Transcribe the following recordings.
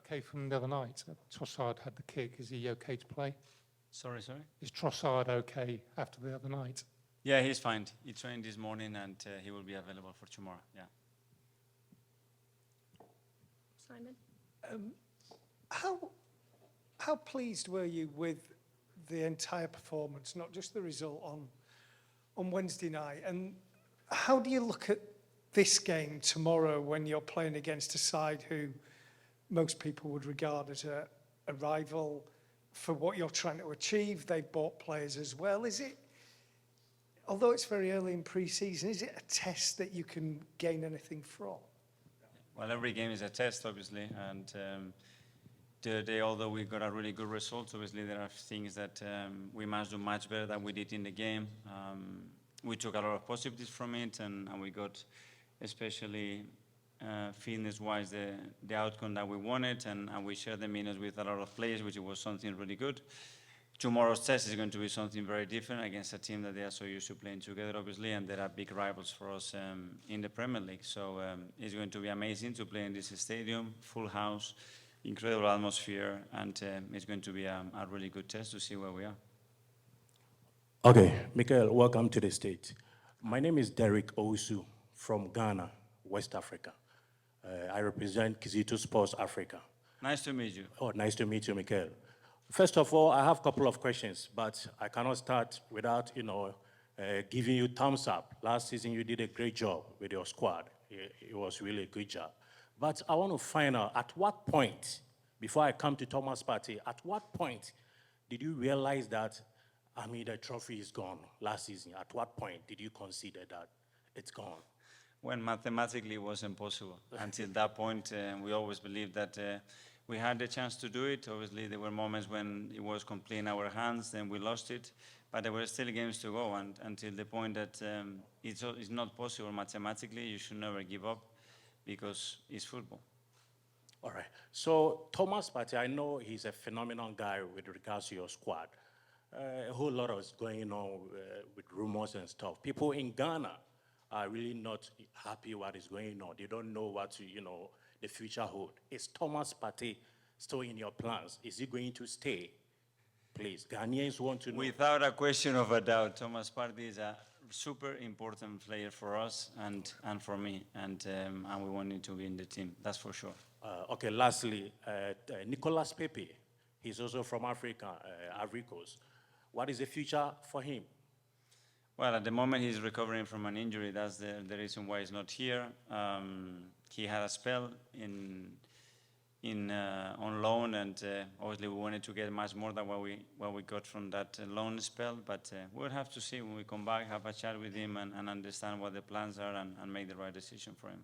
okay from the other night? Trossard had the kick. Is he okay to play? Sorry. Is Trossard okay after the other night? Yeah, he's fine. He trained this morning and he will be available for tomorrow. Yeah. Simon? How pleased were you with the entire performance, not just the result on Wednesday night? And how do you look at this game tomorrow when you're playing against a side who most people would regard as a rival for what you're trying to achieve? They've bought players as well. Is it, although it's very early in pre-season, is it a test that you can gain anything from? Well, every game is a test, obviously, and today, although we got a really good result, obviously there are things that we must do much better than we did in the game. We took a lot of positives from it, and we got, especially fitness-wise, the outcome that we wanted, and we shared the minutes with a lot of players, which was something really good. Tomorrow's test is going to be something very different against a team that they are so used to playing together, obviously, and there are big rivals for us in the Premier League. So it's going to be amazing to play in this stadium, full house, incredible atmosphere, and it's going to be a really good test to see where we are. Okay, Mikel, welcome to the stage. My name is Derek Owusu from Ghana, West Africa. I represent Kizito Sports Africa. Nice to meet you. Oh, nice to meet you, Mikel. First of all, I have a couple of questions, but I cannot start without, giving you thumbs up. Last season, you did a great job with your squad. It was really a good job. But I want to find out, at what point, before I come to Thomas Partey, at what point did you realize that, the trophy is gone last season? At what point did you consider that it's gone? When mathematically it was impossible. Until that point, we always believed that we had the chance to do it. Obviously, there were moments when it was completely in our hands, then we lost it. But there were still games to go, and until the point that it's not possible mathematically, you should never give up, because it's football. All right. So Thomas Partey, I know he's a phenomenal guy with regards to your squad. A whole lot is going on with rumors and stuff. People in Ghana are really not happy what is going on. They don't know what the future hold. Is Thomas Partey still in your plans? Is he going to stay? Please, Ghanaians want to know. Without a question of a doubt, Thomas Partey is a super important player for us and for me, and we want him to be in the team, that's for sure. Okay, lastly, Nicolas Pepe, he's also from Africa, Ivory Coast. What is the future for him? Well, at the moment he's recovering from an injury. That's the reason why he's not here. He had a spell on loan, and obviously we wanted to get much more than what we got from that loan spell. But we'll have to see when we come back, have a chat with him, and understand what the plans are, and make the right decision for him.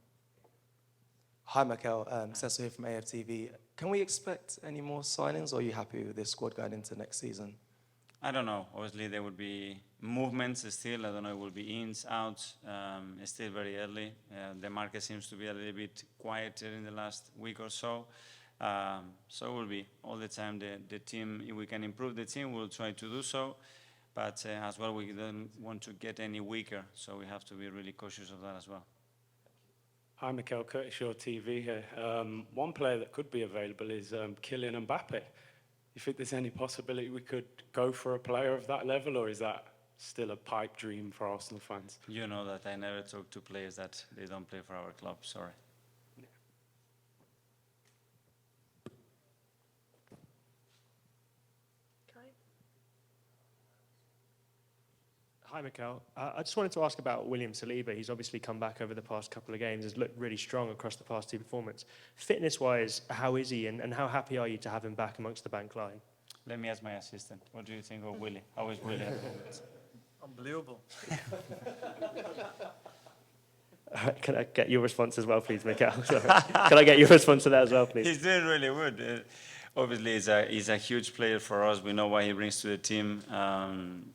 Hi, Mikel. Cecil here from AFTV. Can we expect any more signings, or are you happy with this squad going into next season? I don't know. Obviously, there would be movements still. I don't know, it will be ins, outs. It's still very early. The market seems to be a little bit quieter in the last week or so. So it will be all the time the team. If we can improve the team, we'll try to do so. But as well, we don't want to get any weaker. So we have to be really cautious of that as well. Hi, Mikel, Curtis Shaw TV here. One player that could be available is Kylian Mbappe. You think there's any possibility we could go for a player of that level, or is that still a pipe dream for Arsenal fans? You know that I never talk to players that they don't play for our club, sorry. Yeah. Hi, Mikel. I just wanted to ask about William Saliba. He's obviously come back over the past couple of games, has looked really strong across the past two performances. Fitness-wise, how is he, and how happy are you to have him back amongst the back line? Let me ask my assistant. What do you think of Willie? How is Willie at the moment? Unbelievable. Can I get your response as well, please, Mikel? Can I get your response to that as well, please? He's doing really good. Obviously, he's a huge player for us. We know what he brings to the team.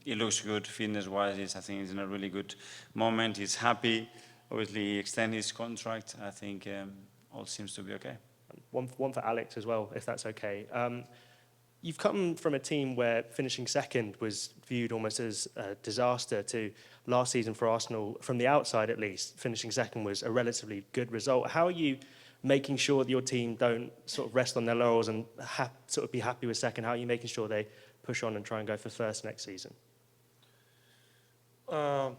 He looks good fitness-wise. I think he's in a really good moment. He's happy. Obviously, he extended his contract. I think all seems to be okay. One for Alex as well, if that's okay. You've come from a team where finishing second was viewed almost as a disaster to last season for Arsenal. From the outside, at least, finishing second was a relatively good result. How are you making sure that your team don't sort of rest on their laurels and sort of be happy with second? How are you making sure they push on and try and go for first next season? I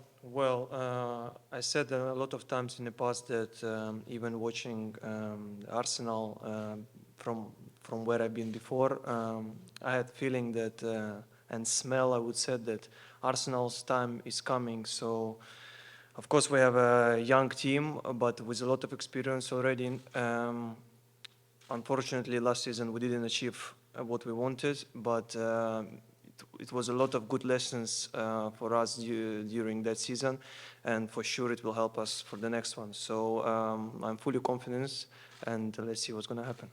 said a lot of times in the past that even watching Arsenal from where I've been before, I had feeling that and smell, I would say that Arsenal's time is coming. So, of course, we have a young team, but with a lot of experience already. Unfortunately, last season we didn't achieve what we wanted, but it was a lot of good lessons for us during that season, and for sure it will help us for the next one. So I'm fully confident, and let's see what's going to happen.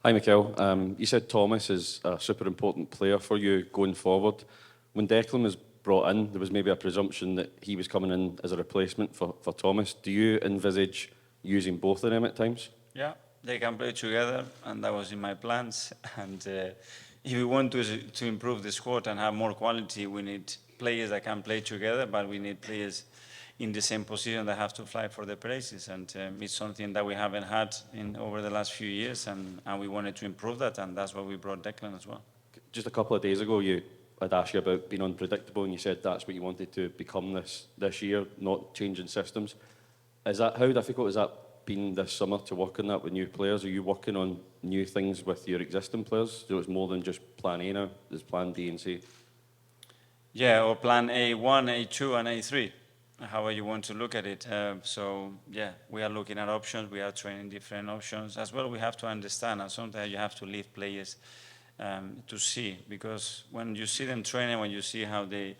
Hi, Mikel. You said Thomas is a super important player for you going forward. When Declan was brought in, there was maybe a presumption that he was coming in as a replacement for Thomas. Do you envisage using both of them at times? Yeah, they can play together, and that was in my plans. And if we want to improve the squad and have more quality, we need players that can play together, but we need players in the same position that have to fight for the places. And it's something that we haven't had over the last few years, and we wanted to improve that, and that's why we brought Declan as well. Just a couple of days ago, I'd asked you about being unpredictable, and you said that's what you wanted to become this year, not changing systems. How difficult has that been this summer to work on that with new players? Are you working on new things with your existing players? So it's more than just plan A now, there's plan B and C? Yeah, or plan A1, A2, and A3, however you want to look at it. So, yeah, we are looking at options, we are training different options. As well, we have to understand, and sometimes you have to leave players to see, because when you see them training, when you see how they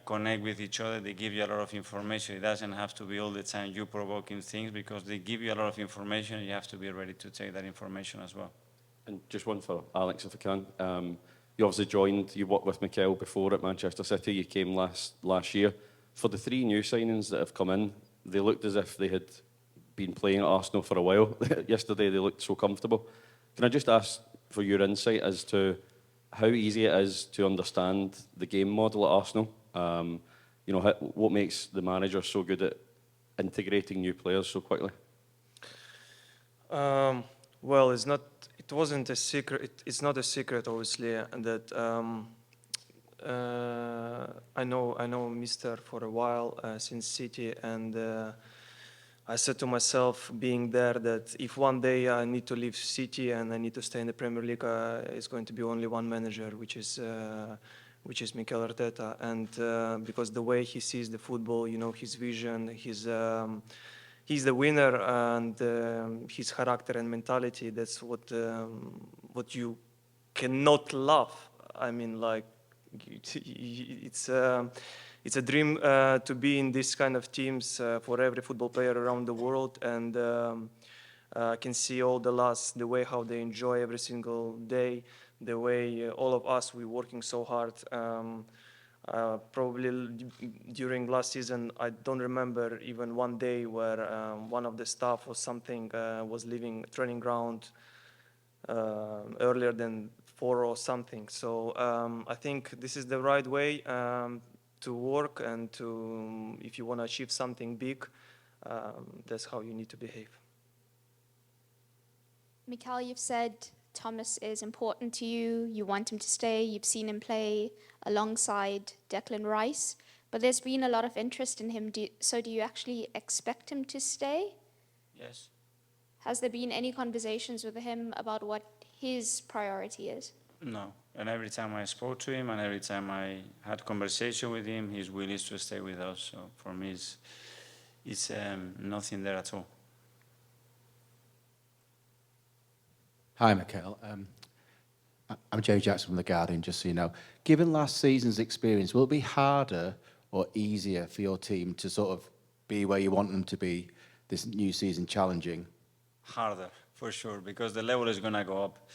connect with each other, they give you a lot of information. It doesn't have to be all the time you provoking things, because they give you a lot of information, and you have to be ready to take that information as well. And just one for Alex, if I can. You obviously you worked with Mikel before at Manchester City, you came last year. For the 3 new signings that have come in, they looked as if they had been playing at Arsenal for a while. Yesterday they looked so comfortable. Can I just ask for your insight as to how easy it is to understand the game model at Arsenal? What makes the manager so good at integrating new players so quickly? Well, it wasn't a secret. It's not a secret, obviously, that I know Mister for a while since City, and I said to myself, being there, that if one day I need to leave City and I need to stay in the Premier League, it's going to be only one manager, which is Mikel Arteta. And because the way he sees the football, his vision, he's the winner, and his character and mentality, that's what you cannot love. I mean, like, it's a dream to be in this kind of teams for every football player around the world, and I can see all the way how they enjoy every single day, the way all of us, we're working so hard. Probably during last season, I don't remember even one day where one of the staff or something was leaving training ground earlier than 4 or something. So I think this is the right way to work, and if you want to achieve something big, that's how you need to behave. Mikel, you've said Thomas is important to you. You want him to stay. You've seen him play alongside Declan Rice, but there's been a lot of interest in him. So do you actually expect him to stay? Yes. Has there been any conversations with him about what his priority is? No. And every time I spoke to him and every time I had conversation with him, he's willing to stay with us. So for me, it's nothing there at all. Hi, Mikel. I'm Joe Jackson from The Guardian, just so you know. Given last season's experience, will it be harder or easier for your team to sort of be where you want them to be this new season, challenging? Harder, for sure, because the level is going to go up,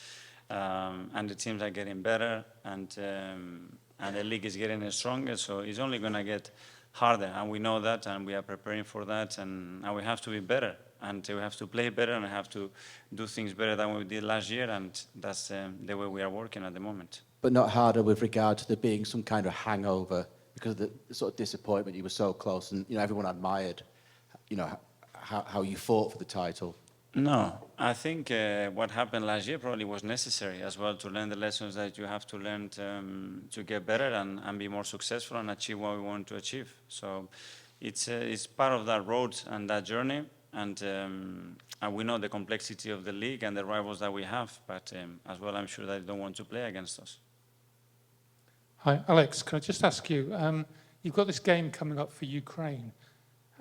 and the teams are getting better, and the league is getting stronger, so it's only going to get harder, and we know that, and we are preparing for that, and we have to be better, and we have to play better, and we have to do things better than we did last year, and that's the way we are working at the moment. But not harder with regard to there being some kind of hangover because of the sort of disappointment. You were so close, and everyone admired, how you fought for the title? No, I think what happened last year probably was necessary as well to learn the lessons that you have to learn to get better and be more successful and achieve what we want to achieve. So it's part of that road and that journey, and we know the complexity of the league and the rivals that we have, but as well I'm sure that they don't want to play against us. Hi, Alex, can I just ask you, you've got this game coming up for Ukraine.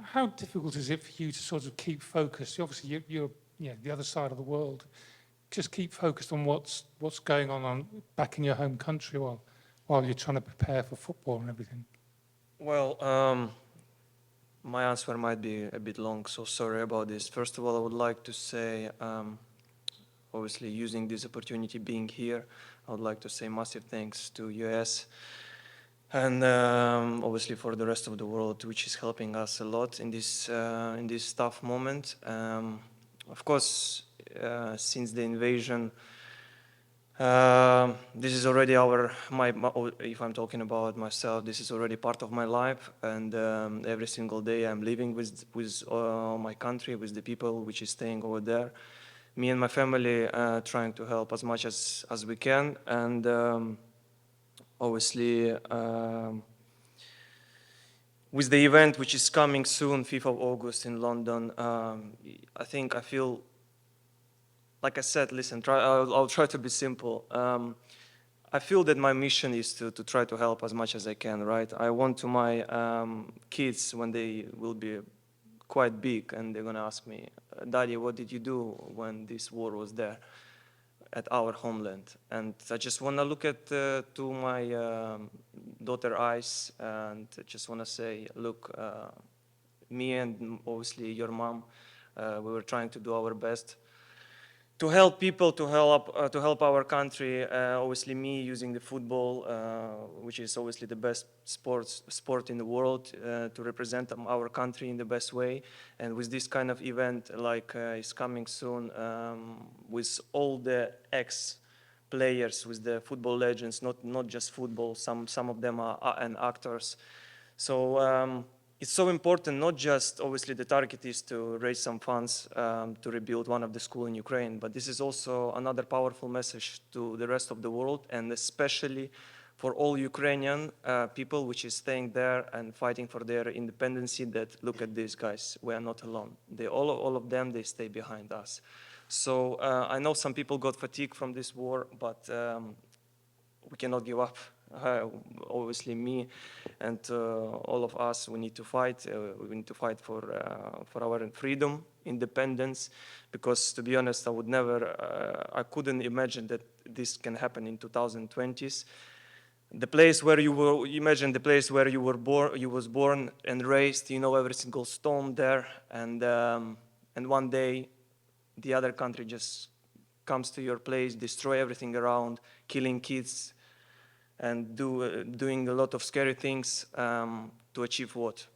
How difficult is it for you to sort of keep focused? Obviously, you're the other side of the world. Just keep focused on what's going on back in your home country while you're trying to prepare for football and everything. Well, my answer might be a bit long, so sorry about this. First of all, I would like to say, obviously using this opportunity being here, I would like to say massive thanks to US and obviously for the rest of the world, which is helping us a lot in this tough moment. Of course, since the invasion, this is already if I'm talking about myself, this is already part of my life, and every single day I'm living with my country, with the people which is staying over there. Me and my family trying to help as much as we can, and obviously with the event which is coming soon, 5th of August in London, I feel, like I said, listen, I'll try to be simple. I feel that my mission is to try to help as much as I can, right? I want to my kids, when they will be quite big and they're gonna ask me, Daddy, what did you do when this war was there at our homeland? And I just wanna look at to my daughter's eyes and I just wanna say, look, me and obviously your mom, we were trying to do our best to help people, to help our country. Obviously, me using the football, which is obviously the best sport in the world, to represent our country in the best way. And with this kind of event, like is coming soon, with all the ex-players, with the football legends, not just football. Some of them are and actors. So. It's so important, not just, obviously, the target is to raise some funds to rebuild one of the schools in Ukraine, but this is also another powerful message to the rest of the world, and especially for all Ukrainian people which is staying there and fighting for their independence, that look at these guys, we are not alone. All of them, they stay behind us. So I know some people got fatigued from this war, but we cannot give up. Obviously, me and all of us, we need to fight. We need to fight for our freedom, independence. Because to be honest, I couldn't imagine that this can happen in 2020s. The place where you were, imagine the place where you was born and raised. You know every single stone there, and one day, the other country just comes to your place, destroy everything around, killing kids. And doing a lot of scary things to achieve what?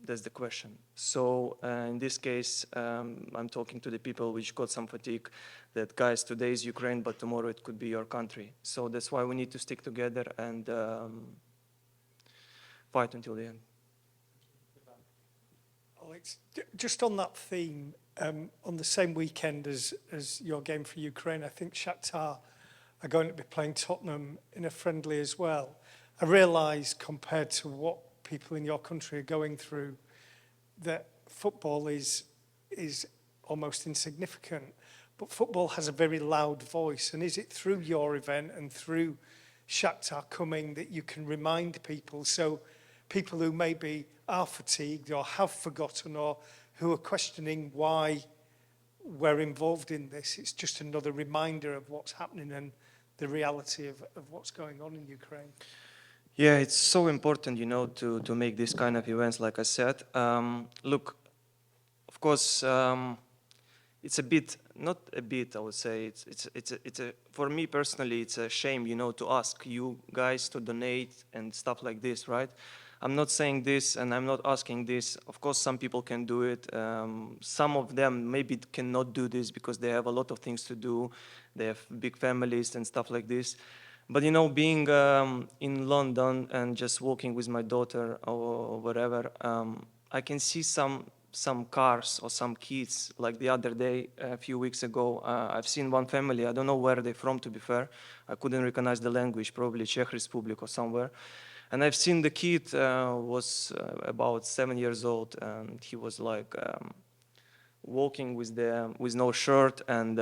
That's the question. So in this case, I'm talking to the people which got some fatigue, that guys, today is Ukraine, but tomorrow it could be your country. So that's why we need to stick together and fight until the end. Alex, just on that theme, on the same weekend as your game for Ukraine, I think Shakhtar are going to be playing Tottenham in a friendly as well. I realise, compared to what people in your country are going through, that football is almost insignificant. But football has a very loud voice. And is it through your event and through Shakhtar coming that you can remind people, so people who maybe are fatigued or have forgotten or who are questioning why we're involved in this, it's just another reminder of what's happening and the reality of what's going on in Ukraine? Yeah, it's so important, to make these kind of events, like I said. Look, of course, it's a bit, not a bit, I would say, for me personally, it's a shame, to ask you guys to donate and stuff like this, right? I'm not saying this and I'm not asking this. Of course, some people can do it. Some of them maybe cannot do this because they have a lot of things to do. They have big families and stuff like this. But, being in London and just walking with my daughter or whatever, I can see some some cars or some kids. Like the other day, a few weeks ago, I've seen one family. I don't know where they're from, to be fair. I couldn't recognize the language, probably Czech Republic or somewhere. And I've seen the kid was about 7 years old, and he was like walking with no shirt, and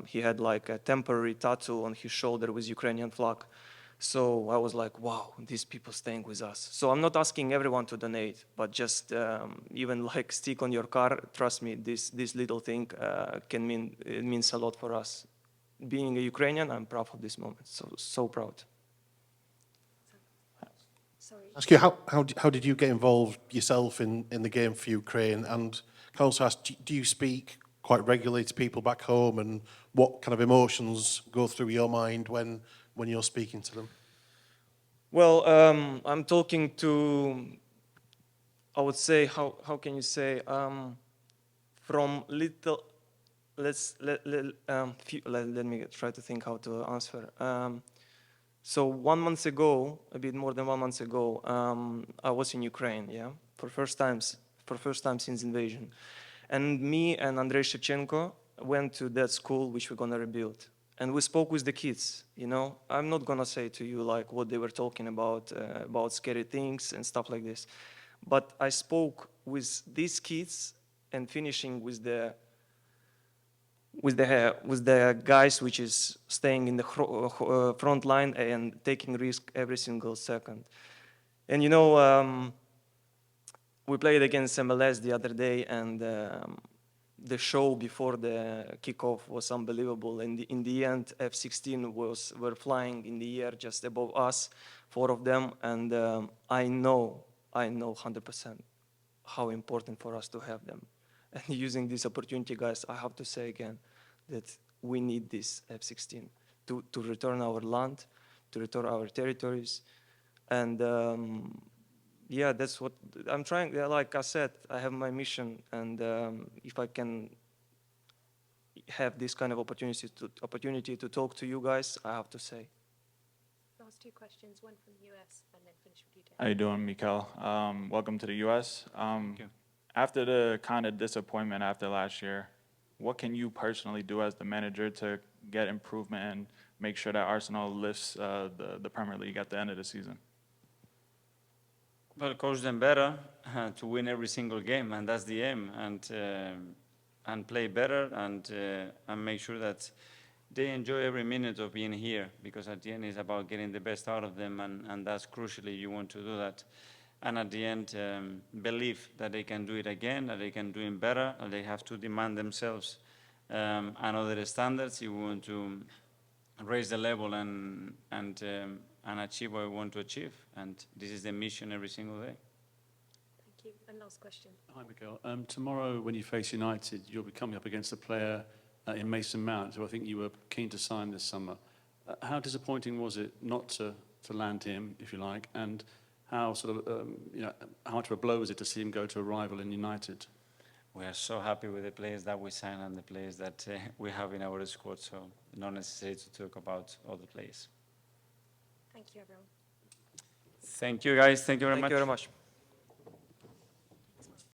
he had like a temporary tattoo on his shoulder with Ukrainian flag. So I was like, wow, these people staying with us. So I'm not asking everyone to donate, but just even like stick on your car. Trust me, this little thing it means a lot for us. Being a Ukrainian, I'm proud of this moment. So proud. Sorry. Ask you, how did you get involved yourself in the game for Ukraine? And can I also ask, do you speak quite regularly to people back home, and what kind of emotions go through your mind when you're speaking to them? Well, I'm talking to, I would say, how can you say, from little, let me try to think how to answer. So 1 month ago, a bit more than 1 month ago, I was in Ukraine, yeah, for first time since invasion. And me and Andrei Shevchenko went to that school which we're gonna rebuild. And we spoke with the kids, you know. I'm not gonna say to you like what they were talking about scary things and stuff like this. But I spoke with these kids and finishing with the guys which is staying in the front line and taking risk every single second. And you know, we played against MLS the other day, and the show before the kickoff was unbelievable. And in the end, F-16 were flying in the air just above us, 4 of them, and I know 100% how important for us to have them. And using this opportunity, guys, I have to say again that we need this F-16 to return our land, to return our territories. And yeah, that's what I'm trying. Like I said, I have my mission, and if I can have this kind of opportunity to talk to you guys, I have to say. Last 2 questions, one from the US, and then finish with you, Dave. How you doing, Mikel? Welcome to the US. Thank you. After the kind of disappointment after last year, what can you personally do as the manager to get improvement and make sure that Arsenal lifts the Premier League at the end of the season? Well, coach them better to win every single game, and that's the aim. And play better and make sure that they enjoy every minute of being here, because at the end it's about getting the best out of them, and that's crucially you want to do that. And at the end, believe that they can do it again, that they can do it better, and they have to demand themselves another standards. You want to raise the level and achieve what we want to achieve. And this is the mission every single day. Thank you. And last question. Hi, Mikel. Tomorrow, when you face United, you'll be coming up against a player in Mason Mount, who I think you were keen to sign this summer. How disappointing was it not to land him, if you like, and how how much of a blow is it to see him go to a rival in United? We are so happy with the players that we sign and the players that we have in our squad, so not necessary to talk about other players. Thank you, everyone. Thank you, guys. Thank you very much. Thank you very much.